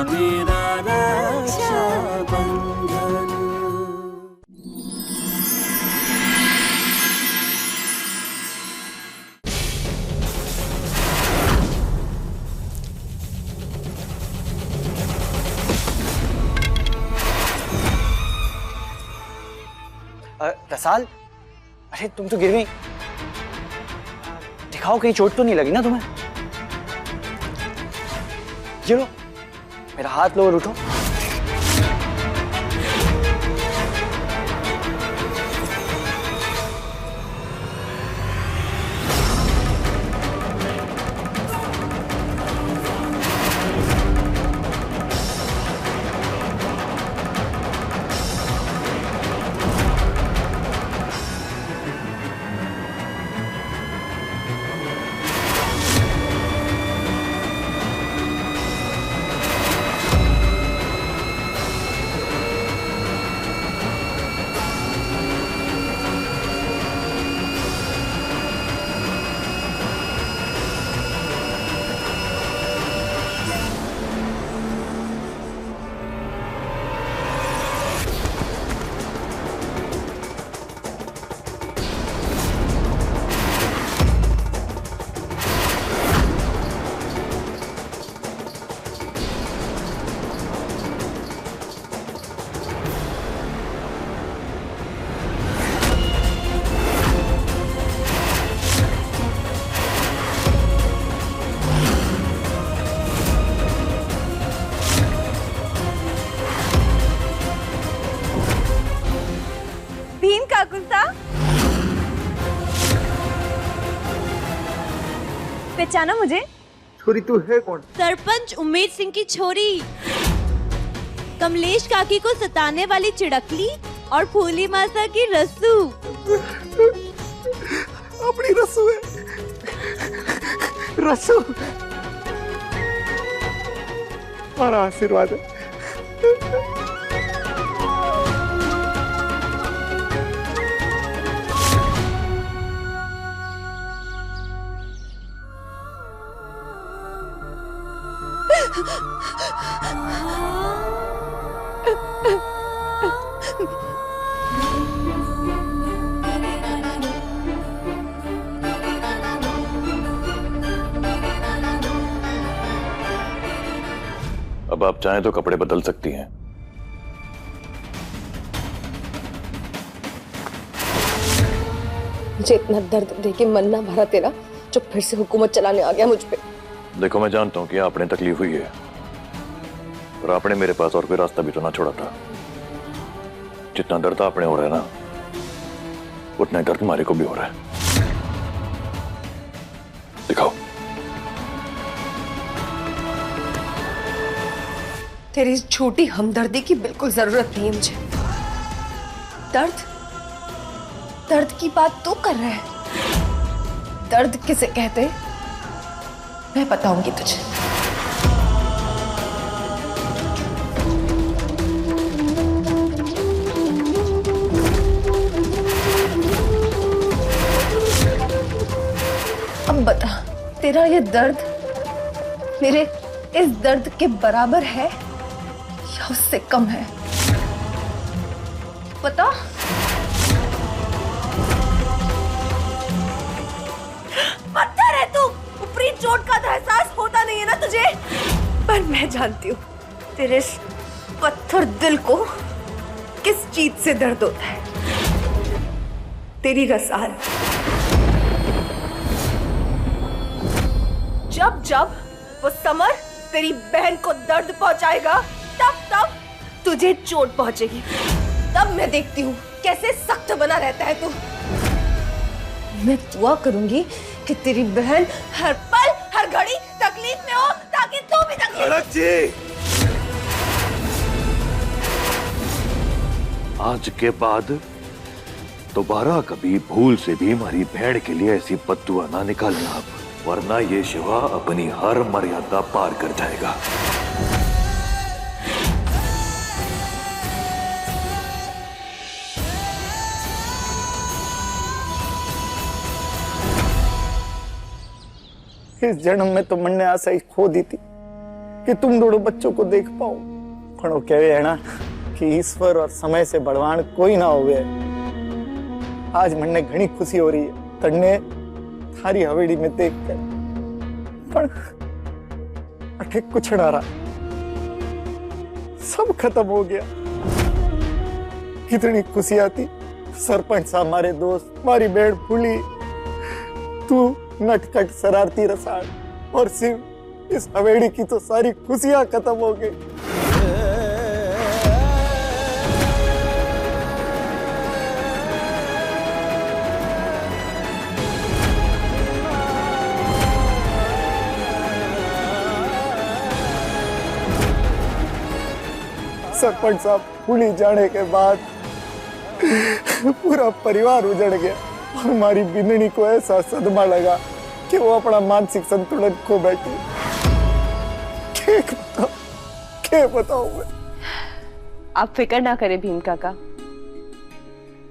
मेरा रक्षाबंधन। रसाल, अरे तुम तो गिर गई। दिखाओ कहीं चोट तो नहीं लगी ना तुम्हें। ये लो, मेरा हाथ लो और उठो। पहचाना मुझे? छोरी तू है कौन? सरपंच उम्मेद सिंह की छोरी, कमलेश काकी को सताने वाली चिड़कली और फूली मासा की रस्सू। अपनी रस्सू है। रस्सू हमारा आशीर्वाद है। अब आप चाहें तो कपड़े बदल सकती हैं। मुझे इतना दर्द देके मन ना भरा तेरा, जो फिर से हुकूमत चलाने आ गया मुझ पे। देखो मैं जानता हूँ कि आपने तकलीफ हुई है, पर आपने मेरे पास और कोई रास्ता भी तो ना छोड़ा था। जितना दर्द आपने हो रहा है ना, उतना दर्द हमारे को भी हो रहा है। दिखाओ। तेरी इस छोटी हमदर्दी की बिल्कुल जरूरत नहीं है मुझे। दर्द की बात तू कर रहा है। दर्द किसे कहते मैं बताऊंगी तुझे। अब बता, तेरा ये दर्द मेरे इस दर्द के बराबर है या उससे कम है? पता? पत्थर है तू। ऊपरी चोट का तो एहसास होता नहीं है ना तुझे, पर मैं जानती हूँ तेरे इस पत्थर दिल को किस चीज से दर्द होता है। तेरी रसाल, जब जब वो समर तेरी बहन को दर्द पहुंचाएगा, तब तब तुझे चोट पहुंचेगी। तब मैं देखती हूँ कैसे सख्त बना रहता है तू। मैं दुआ करूंगी कि तेरी बहन हर पल हर घड़ी तकलीफ में हो, ताकि तू भी तकलीफ। आज के बाद दोबारा कभी भूल से भी हमारी बहन के लिए ऐसी बद्दुआ ना निकालना, वरना ये शिवा अपनी हर मर्यादा पार कर जाएगा। इस जन्म में तो मन ने आशा ही खो दी थी कि तुम दोनों बच्चों को देख पाओ। पण वो कहवे है ना कि ईश्वर और समय से बढ़वान कोई ना होवे। आज मन ने घनी खुशी हो रही है तन्ने थारी हवेली में देख कर, पर अठे कुछ ना रहा, सब खत्म हो गया। कितनी खुशियां थी, सरपंच साहब हमारे दोस्त, हमारी बहन फूली, तू नटखट शरारती रसाल, और सिर्फ इस हवेली की तो सारी खुशियां खत्म हो गई। सरपंच साहब फूली जाने के बाद पूरा परिवार उजड़ गया और हमारी बिंदनी को ऐसा सदमा लगा कि वो अपना मानसिक संतुलन खो बैठी। क्या बताऊं मैं? आप फिक्र ना करें भीम काका,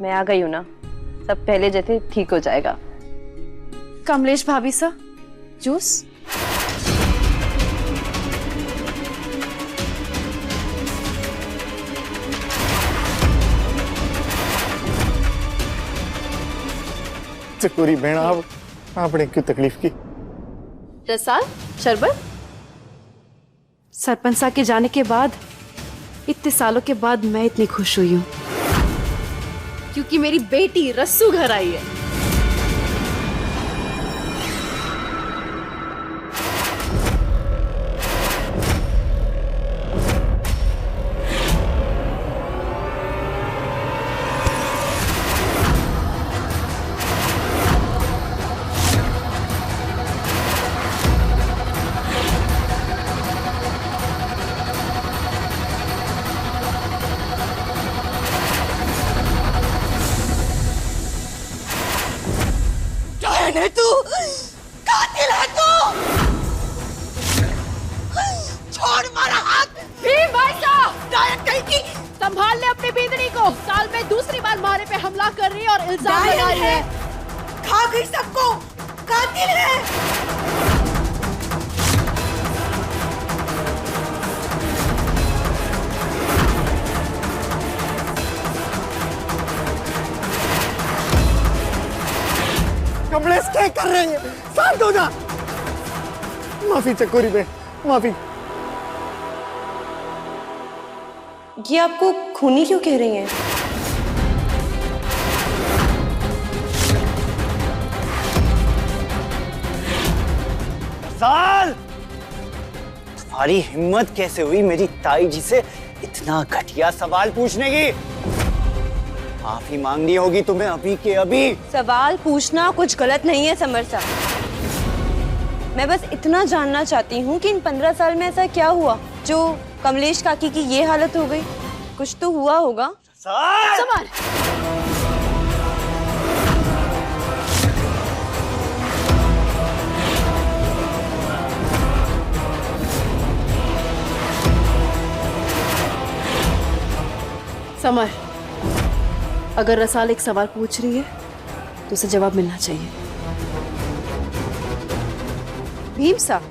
मैं आ गई हूं ना, सब पहले जैसे ठीक हो जाएगा। कमलेश भाभी सा जूस। चकोरी बहन आपने क्यों तकलीफ की? रसाल शरबत। सरपंच साहब के जाने के बाद इतने सालों के बाद मैं इतनी खुश हुई हूँ क्योंकि मेरी बेटी रस्सू घर आई है। है तू, कातिल है तू। छोड़ मारा हाथ। भीम भाई साहब, डायन कहीं की। संभाल ले अपनी बींदनी को। साल में दूसरी बार मारे पे हमला कर रही है और इल्जाम लगा रही है। खा गई सबको, कातिल है। कमलेश क्या कर रहे हैं? शांत हो जा। माफी चकोरी बहन, माफी। ये आपको खूनी क्यों कह रही हैं? साल, तुम्हारी हिम्मत कैसे हुई मेरी ताई जी से इतना घटिया सवाल पूछने की? माफी मांगनी होगी तुम्हें अभी के अभी। सवाल पूछना कुछ गलत नहीं है समर साहब। मैं बस इतना जानना चाहती हूँ कि इन 15 साल में ऐसा क्या हुआ जो कमलेश काकी की ये हालत हो गई। कुछ तो हुआ होगा। समर, समर, अगर रसाल एक सवाल पूछ रही है तो उसे जवाब मिलना चाहिए। भीम सा,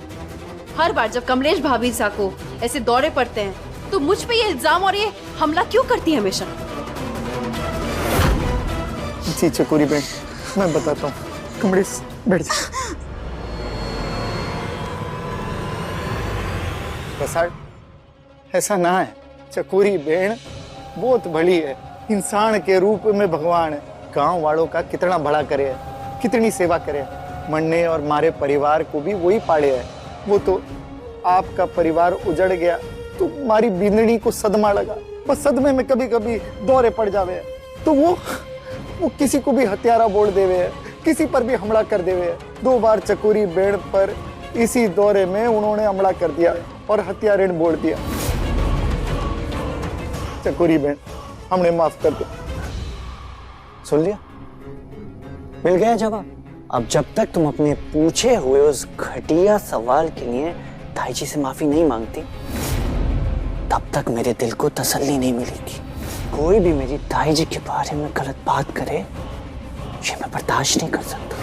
हर बार जब कमलेश भाभी सा को ऐसे दौरे पड़ते हैं तो मुझ पे ये इल्जाम और ये हमला क्यों करती है हमेशा? जी चकोरी बहन, मैं बताता हूँ। कमलेश बैठ जा। रसाल, ऐसा ना है। चकोरी बहन बहुत भली है, इंसान के रूप में भगवान है। गांव वालों का कितना बड़ा करे है, कितनी सेवा करे है। मन्ने और मारे परिवार को भी वही पाले है। वो तो आपका परिवार उजड़ गया तो हमारी बिंदनी को सदमा लगा। बस सदमे में कभी कभी दौरे पड़ जावे तो वो किसी को भी हत्यारा बोल देवे है, किसी पर भी हमला कर देवे है। 2 बार चकोरी बेड़ पर इसी दौरे में उन्होंने हमला कर दिया और हत्यारेण बोल दिया। चकोरी बहन, हमने माफ कर दो। सुन लिया, मिल गया जवाब। अब जब तक तुम अपने पूछे हुए उस घटिया सवाल के लिए ताई जी से माफी नहीं मांगती, तब तक मेरे दिल को तसल्ली नहीं मिलेगी। कोई भी मेरी ताई जी के बारे में गलत बात करे, ये मैं बर्दाश्त नहीं कर सकता।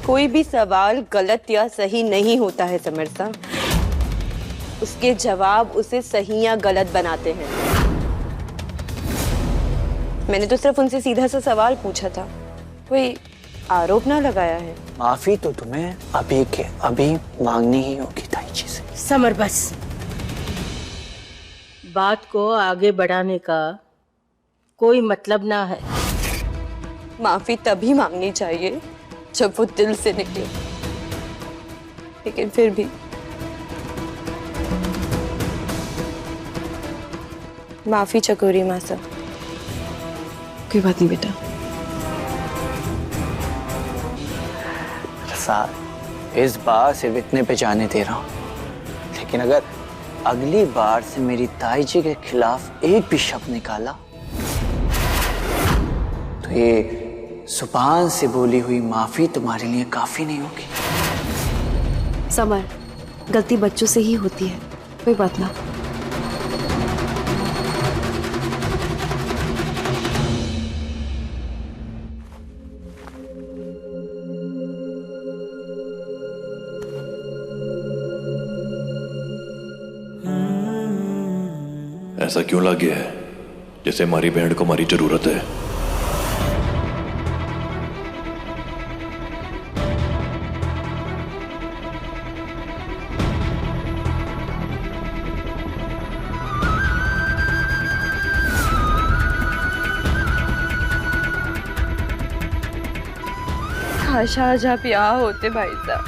कोई भी सवाल गलत या सही नहीं होता है समर साहब, उसके जवाब उसे सही या गलत बनाते हैं। मैंने तो सिर्फ उनसे सीधा सा सवाल पूछा था, कोई आरोप ना लगाया है। माफी तो तुम्हें अभी के अभी मांगनी ही होगी ताईजी से। समर बस, बात को आगे बढ़ाने का कोई मतलब ना है। माफी तभी मांगनी चाहिए जब वो दिल से निकले, लेकिन फिर भी माफी चकोरी मासा। कोई बात नहीं बेटा। रसाल, इस बार सिर्फ इतने पे जाने दे रहा हूं, लेकिन अगर अगली बार से मेरी ताईजी के खिलाफ एक भी शब्द निकाला तो ये जुबान से बोली हुई माफी तुम्हारे लिए काफी नहीं होगी। समर, गलती बच्चों से ही होती है, कोई बात ना। ऐसा क्यों लग गया है जैसे हमारी बहन को हमारी जरूरत है? काश आज आप यहाँ होते भाई साहब।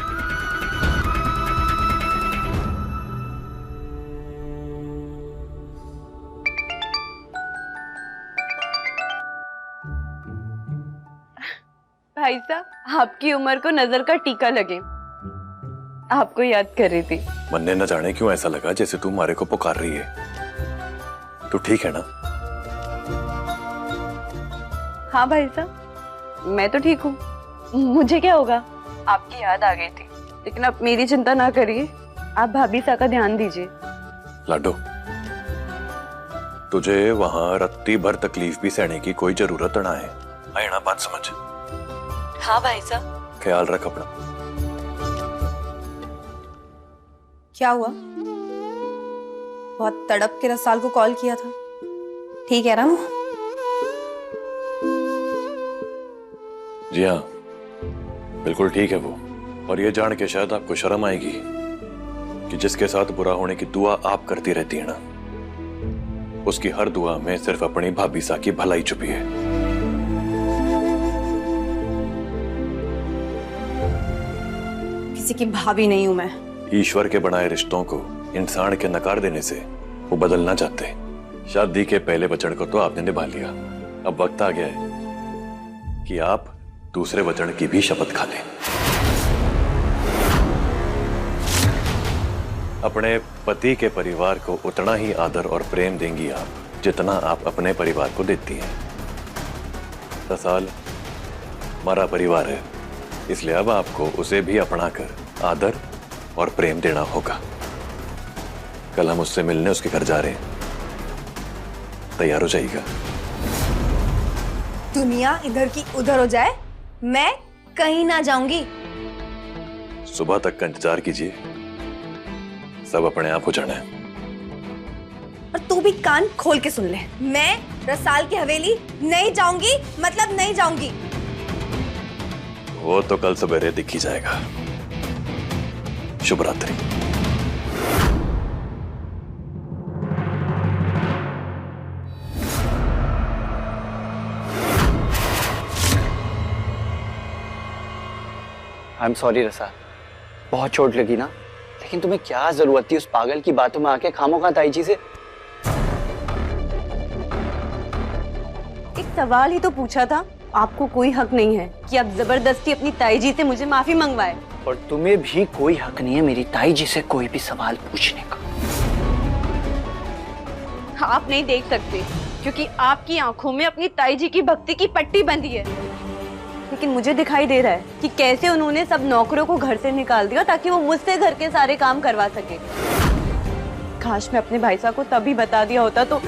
भाई साहब, आपकी उम्र को नजर का टीका लगे, आपको याद कर रही थी। मन ने न जाने क्यों ऐसा लगा जैसे तू हमारे को पुकार रही है। तू ठीक है ना? हाँ भाई साहब, मैं तो ठीक हूँ। मुझे क्या होगा? आपकी याद आ गई थी, लेकिन आप मेरी चिंता ना करिए, आप भाभी सा का ध्यान दीजिए। लाडो, तुझे वहां रत्ती भर तकलीफ भी सहने की कोई जरूरत ना है। आए ना, बात समझ। हाँ भाई साहब। ख्याल रख अपना। क्या हुआ? बहुत तड़प के रसाल को कॉल किया था, ठीक है ना वो? जी हाँ, बिल्कुल ठीक है वो। और ये जान के शायद आपको शर्म आएगी कि जिसके साथ बुरा होने की दुआ आप करती रहती है ना, उसकी हर दुआ में सिर्फ अपनी भाभी सा की भलाई छुपी है। किसी की भाभी नहीं हूं मैं। ईश्वर के बनाए रिश्तों को इंसान के नकार देने से वो बदलना चाहते। शादी के पहले वचन को तो आपने निभा लिया, अब वक्त आ गया है कि आप दूसरे वचन की भी शपथ खा लें। अपने पति के परिवार को उतना ही आदर और प्रेम देंगी आप जितना आप अपने परिवार को देती हैं। रसाल हमारा परिवार है, इसलिए अब आपको उसे भी अपनाकर आदर और प्रेम देना होगा। कल हम उससे मिलने उसके घर जा रहे हैं, तैयार हो जाइएगा। दुनिया इधर की उधर हो जाए, मैं कहीं ना जाऊंगी। सुबह तक का इंतजार कीजिए, सब अपने आप हो जाना है। और तू भी कान खोल के सुन ले, मैं रसाल की हवेली नहीं जाऊंगी, मतलब नहीं जाऊंगी। वो तो कल सवेरे दिख ही जाएगा। शुभ रात्रि। आई एम सॉरी रसाल, बहुत चोट लगी ना, लेकिन तुम्हें क्या जरूरत थी उस पागल की बातों में आके खामोखा ताईजी से। एक सवाल ही तो पूछा था, आपको कोई हक नहीं है कि आप जबरदस्ती अपनी ताईजी से मुझे माफी मंगवाए। और तुम्हें भी कोई हक नहीं है मेरी ताईजी से कोई भी सवाल पूछने का। आप नहीं देख सकते क्योंकि आपकी आंखों में अपनी ताईजी की भक्ति की पट्टी बंधी है, लेकिन मुझे दिखाई दे रहा है कि कैसे उन्होंने सब नौकरों को घर से निकाल दिया ताकि वो मुझसे घर के सारे काम करवा सके। काश मैं अपने भाई साहब को तभी बता दिया होता तो।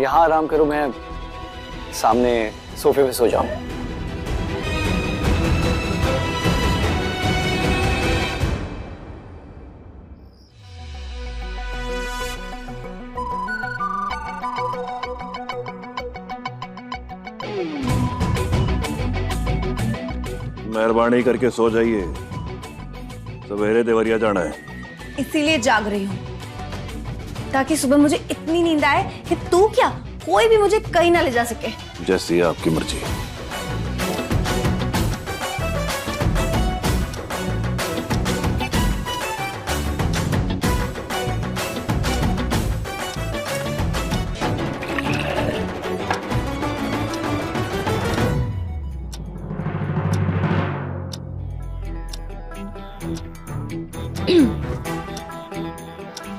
यहाँ आराम करो, मैं सामने सोफे पे सो जाऊं। मेहरबानी करके सो जाइए, सवेरे देवरिया जाना है। इसीलिए जाग रही हूँ, ताकि सुबह मुझे इतनी नींद आए कि तू क्या कोई भी मुझे कहीं ना ले जा सके। जैसी आपकी मर्जी।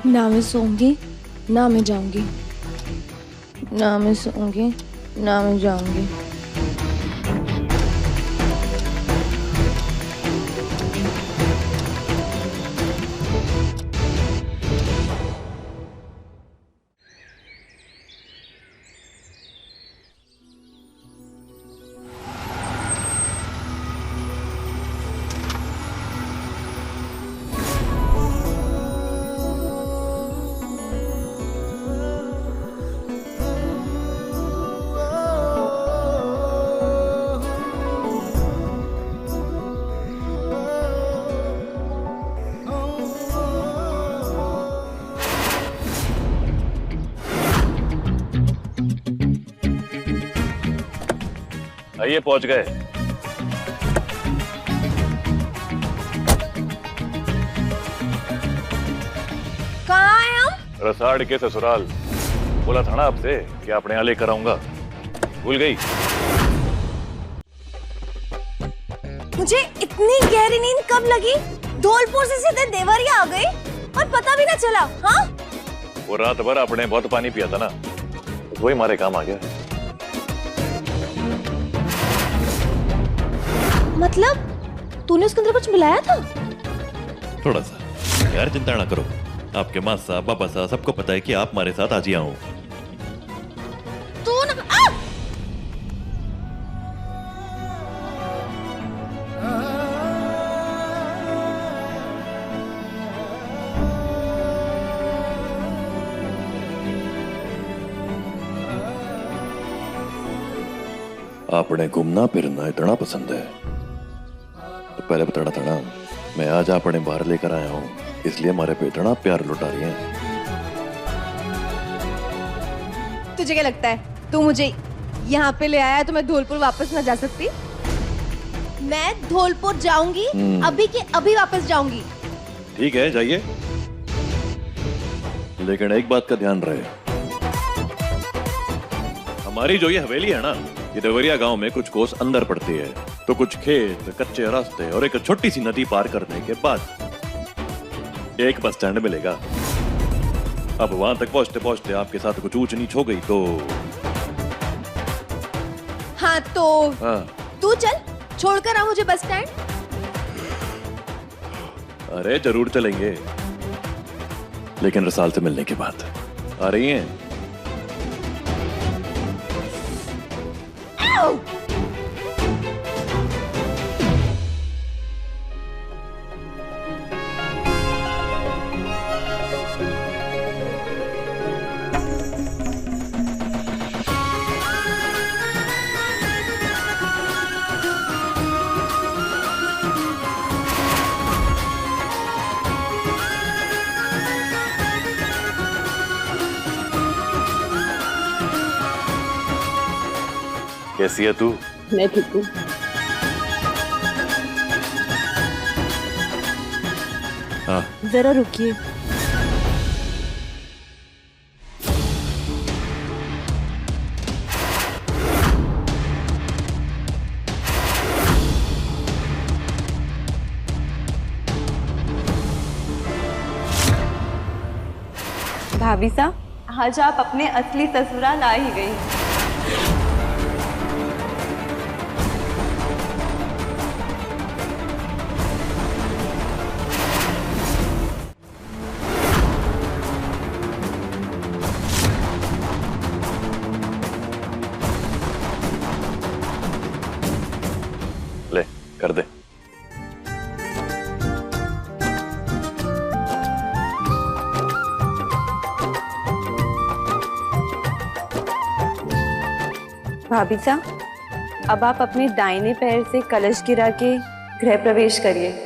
ना मैं सोऊंगी ना मैं जाऊंगी, ना मैं सोऊंगी ना मैं जाऊंगी। आइए, पहुंच गए। कहाँ आए हम? रसाड़ के ससुराल। बोला था ना आपसे कि आपने यहाँ लेकर आऊंगा, भूल गई? मुझे इतनी गहरी नींद कब लगी? धौलपुर से सीधे देवरिया आ गई और पता भी ना चला। हाँ, वो रात भर आपने बहुत पानी पिया था ना, वही हमारे काम आ गया। मतलब तूने उसके अंदर कुछ मिलाया था? थोड़ा सा। यार चिंता ना करो, आपके माँ साहब पापा साहब सबको पता है कि आप हमारे साथ आज ही आओ। तू ना आपने घूमना फिरना इतना पसंद है तो पहले बताना था ना। मैं आज आपने बाहर लेकर आया हूँ, इसलिए हमारे पे इतना प्यार लुटा रही हैं। तुझे क्या लगता है तू मुझे यहाँ पे ले आया तो मैं धौलपुर वापस ना जा सकती? मैं धौलपुर जाऊंगी, अभी के अभी वापस जाऊंगी। ठीक है, जाइए, लेकिन एक बात का ध्यान रहे, हमारी जो ये हवेली है ना, ये देवरिया गांव में कुछ कोस अंदर पड़ती है, तो कुछ खेत, कच्चे रास्ते और एक छोटी सी नदी पार करने के बाद एक बस स्टैंड मिलेगा। अब वहां तक पहुंचते पहुंचते आपके साथ कुछ ऊंच नीच हो गई तो हाँ तो हाँ। तू चल, छोड़कर आ मुझे बस स्टैंड। अरे जरूर चलेंगे, लेकिन रसाल से मिलने के बाद। आ रही हैं? कैसी है तू? मैं ठीक हूँ। हाँ, जरा रुकिए। भाभी साहब, आज आप अपने असली ससुराल आ ही गई। भाभी साहब, अब आप अपने दाहिने पैर से कलश गिरा के गृह प्रवेश करिए।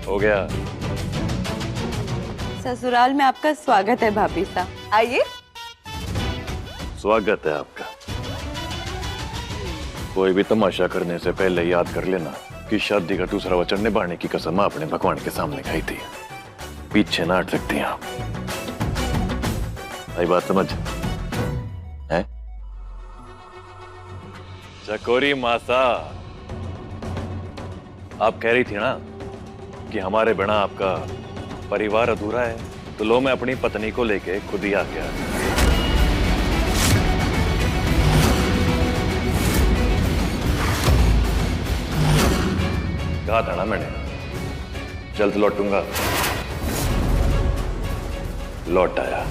हो गया। ससुराल में आपका स्वागत है भाभी साहब, आइए। स्वागत है आपका। कोई भी तमाशा करने से पहले याद कर लेना कि शादी का दूसरा वचन निभाने की कसम आपने भगवान के सामने खाई थी। पीछे ना हट सकती हैं आप। आई बात समझ है? चकोरी मासा, आप कह रही थी ना कि हमारे बिना आपका परिवार अधूरा है, तो लो मैं अपनी पत्नी को लेके खुद ही आ गया। कहा था ना मैंने, जल्द लौटूंगा, लौट आया।